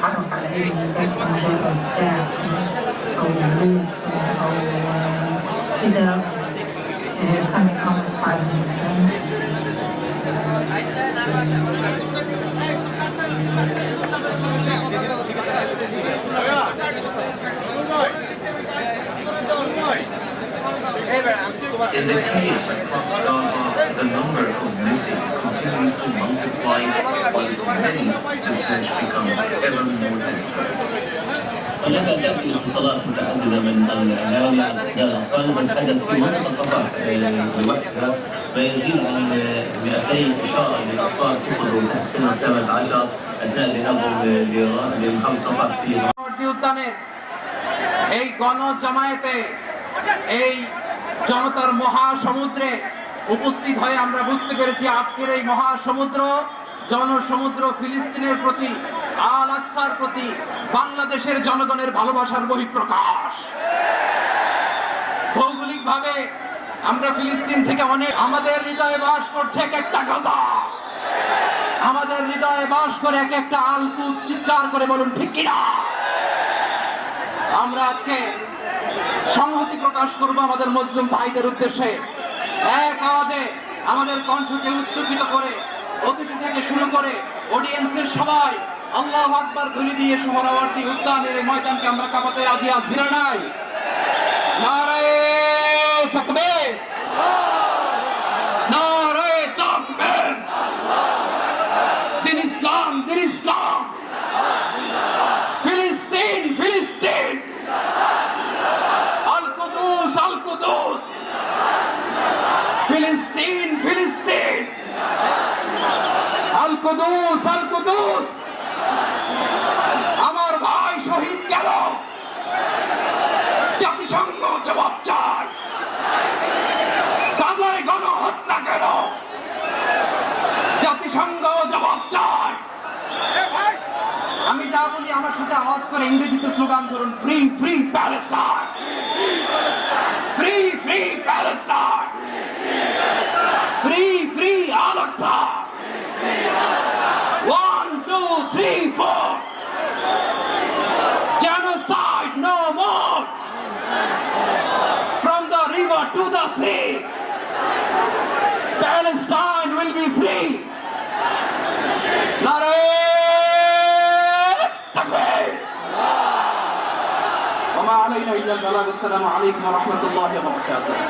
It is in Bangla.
نتعرف على علم بس مجرد ساعة أو دروس أو كده كان صعب جدا. In the case across Gaza, the number of missing continues to multiply, while for many, the search becomes ever more desperate. هناك تأتي اتصالات متعددة من الأهالي عن فقدان الأطفال الحدث في منطقة رفح بوقتها ما يزيد عن 200 إشارة للأطفال فقدوا تحت سن 18 أثناء ذهابهم للمحافظة في উদ্যানের এই গণজমায়েতে এই জনতার মহাসমুদ্রে উপস্থিত হয়ে আমরা বুঝতে পেরেছি আজকের এই মহাসমুদ্র জনসমুদ্র ফিলিস্তিনের প্রতি আল আকসার প্রতি বাংলাদেশের জনগণের ভালোবাসার বহিঃপ্রকাশ। ভৌগোলিকভাবে আমরা ফিলিস্তিন থেকে অনেক, আমাদের হৃদয়ে বাস করছে এক একটা গাজা, আমাদের হৃদয়ে বাস করে এক একটা আল কুদস। চিৎকার করে বলুন ঠিক কিনা। আমরা আজকে সংহতি প্রকাশ করব আমাদের মুসলিম ভাইদের উদ্দেশ্যে। এক আওয়াজে আমাদের কণ্ঠকে উচ্চকিত করে অতিথি থেকে শুরু করে অডিয়েন্সের সবাই আল্লাহু আকবার ধ্বনি দিয়ে সোহরাওয়ার্দী উদ্যানের এই ময়দানকে আমরা কাঁপাতে রাজি আছি না নাই? নারায়ে তাকবীর, নারায়ে তাকবীর। দিন ইসলাম, দিন ইসলাম। ফিলিস্তিন, ফিলিস্তিন। আল কুদুস, আল কুদুস। ফিলিস্তিন, ফিলিস্তিন। আল কুদুস, আল কুদুস। আমার ভাই শহীদ গেল, জাতিসংঘ জবাব চায়। গাজায় গণহত্যা কেন? জাতিসংঘ জবাব চায়। আমি যা বলি আমার সাথে আওয়াজ করে ইংরেজিতে স্লোগান ধরুন, free free Palestine, free free Palestine, free free Al Aqsa. 1 2 3 4 genocide no more, from the river to the sea, Palestine will be free. নারায়ে তাকবীর। ওয়া মা আলাইনা ইল্লা আল বালাগ। আসসালামু আলাইকুম ওয়া রাহমাতুল্লাহি ওয়া বারাকাতুহু।